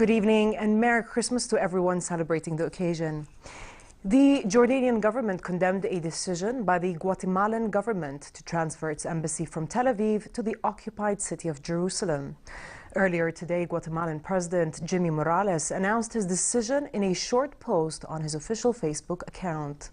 Good evening and Merry Christmas to everyone celebrating the occasion. The Jordanian government condemned a decision by the Guatemalan government to transfer its embassy from Tel Aviv to the occupied city of Jerusalem. Earlier today, Guatemalan President Jimmy Morales announced his decision in a short post on his official Facebook account.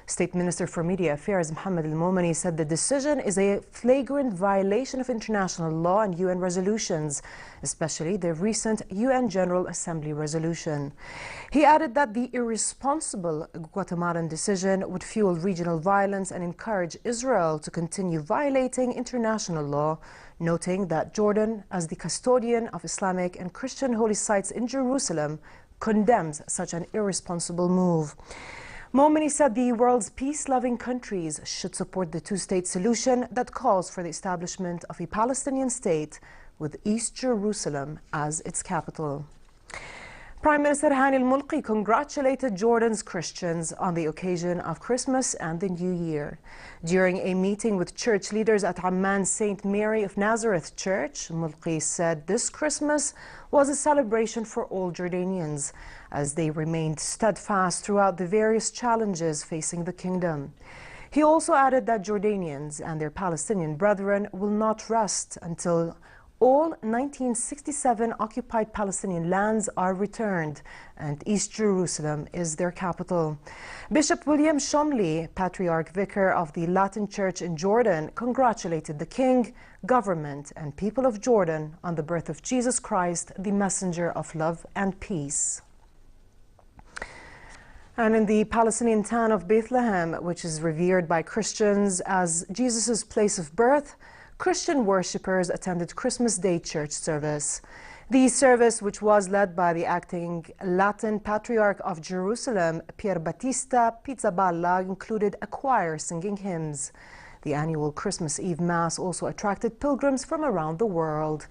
State Minister for Media Affairs Mohammed Al-Momani said the decision is a flagrant violation of international law and UN resolutions, especially the recent UN General Assembly resolution. He added that the irresponsible Guatemalan decision would fuel regional violence and encourage Israel to continue violating international law, noting that Jordan, as the custodian of Islamic and Christian holy sites in Jerusalem, condemns such an irresponsible move. Momani said the world's peace-loving countries should support the two-state solution that calls for the establishment of a Palestinian state with East Jerusalem as its capital. Prime Minister Hani al-Mulki congratulated Jordan's Christians on the occasion of Christmas and the New Year. During a meeting with church leaders at Amman St. Mary of Nazareth Church, Mulki said this Christmas was a celebration for all Jordanians, as they remained steadfast throughout the various challenges facing the kingdom. He also added that Jordanians and their Palestinian brethren will not rest until all 1967 occupied Palestinian lands are returned and East Jerusalem is their capital. Bishop William Shumley, Patriarch Vicar of the Latin Church in Jordan, congratulated the king, government and people of Jordan on the birth of Jesus Christ, the messenger of love and peace. And in the Palestinian town of Bethlehem, which is revered by Christians as Jesus' place of birth, Christian worshippers attended Christmas Day church service. The service, which was led by the acting Latin Patriarch of Jerusalem, Pier Battista Pizzaballa, included a choir singing hymns. The annual Christmas Eve Mass also attracted pilgrims from around the world.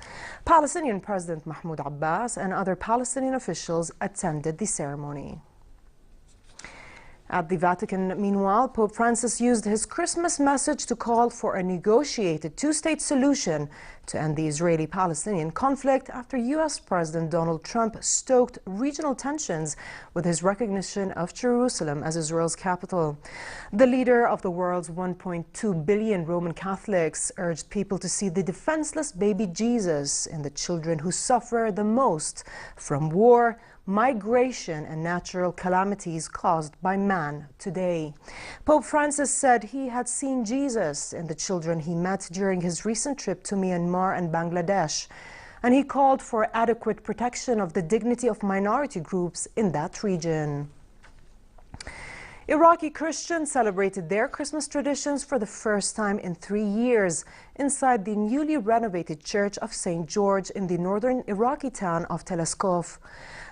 Palestinian President Mahmoud Abbas and other Palestinian officials attended the ceremony. At the Vatican, meanwhile, Pope Francis used his Christmas message to call for a negotiated two-state solution to end the Israeli-Palestinian conflict after U.S. President Donald Trump stoked regional tensions with his recognition of Jerusalem as Israel's capital. The leader of the world's 1.2 billion Roman Catholics urged people to see the defenseless baby Jesus in the children who suffer the most from war, migration and natural calamities caused by man today. Pope Francis said he had seen Jesus in the children he met during his recent trip to Myanmar and Bangladesh, and he called for adequate protection of the dignity of minority groups in that region. Iraqi Christians celebrated their Christmas traditions for the first time in 3 years inside the newly renovated Church of St. George in the northern Iraqi town of Teleskov.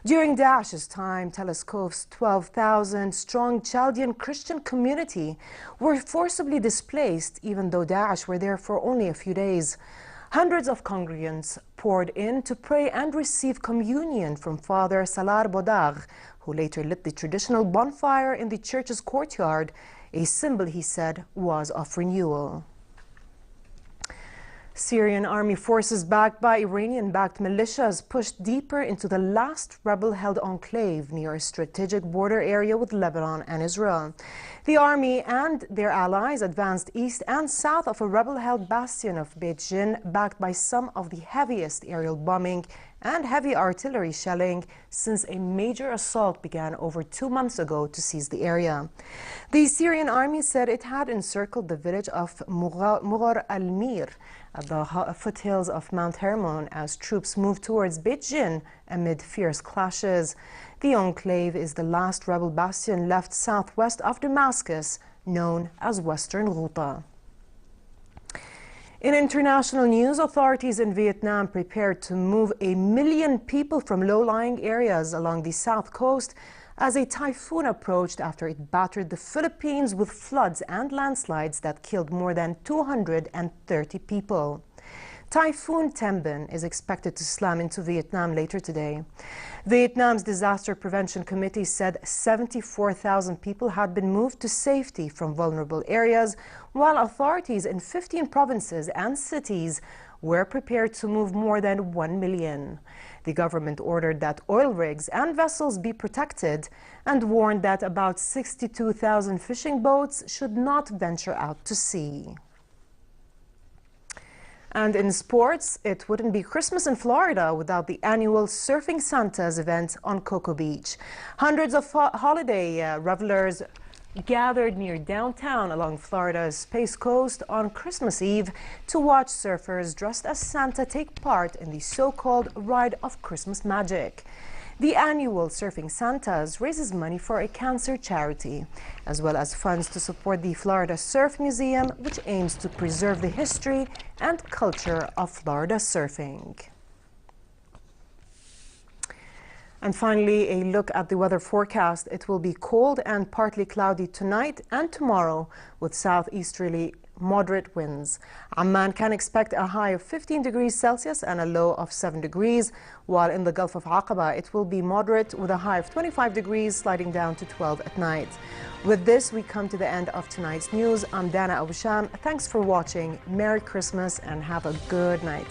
During Daesh's time, Teleskov's 12,000-strong Chaldean Christian community were forcibly displaced, even though Daesh were there for only a few days. Hundreds of congregants poured in to pray and receive communion from Father Salar Bodagh, who later lit the traditional bonfire in the church's courtyard, a symbol, he said, was of renewal. Syrian army forces backed by Iranian-backed militias pushed deeper into the last rebel-held enclave near a strategic border area with Lebanon and Israel. The army and their allies advanced east and south of a rebel-held bastion of Beit Jin, backed by some of the heaviest aerial bombing and heavy artillery shelling since a major assault began over 2 months ago to seize the area. The Syrian army said it had encircled the village of Mughar al-Mir at the foothills of Mount Hermon as troops moved towards Beit Jin amid fierce clashes. The enclave is the last rebel bastion left southwest of Damascus, known as Western Ghouta. In international news, authorities in Vietnam prepared to move 1 million people from low-lying areas along the south coast as a typhoon approached after it battered the Philippines with floods and landslides that killed more than 230 people. Typhoon Tembin is expected to slam into Vietnam later today. Vietnam's Disaster Prevention Committee said 74,000 people had been moved to safety from vulnerable areas, while authorities in 15 provinces and cities were prepared to move more than 1 million. The government ordered that oil rigs and vessels be protected and warned that about 62,000 fishing boats should not venture out to sea. And in sports, it wouldn't be Christmas in Florida without the annual Surfing Santas event on Cocoa Beach. Hundreds of holiday revelers gathered near downtown along Florida's Space Coast on Christmas Eve to watch surfers dressed as Santa take part in the so-called Ride of Christmas Magic. The annual Surfing Santas raises money for a cancer charity, as well as funds to support the Florida Surf Museum, which aims to preserve the history and culture of Florida surfing. And finally, a look at the weather forecast. It will be cold and partly cloudy tonight and tomorrow with southeasterly moderate winds. Amman can expect a high of 15 degrees Celsius and a low of 7 degrees, while in the Gulf of Aqaba it will be moderate with a high of 25 degrees, sliding down to 12 at night. With this, we come to the end of tonight's news. I'm Dana Abu Sham. Thanks for watching. Merry Christmas and have a good night.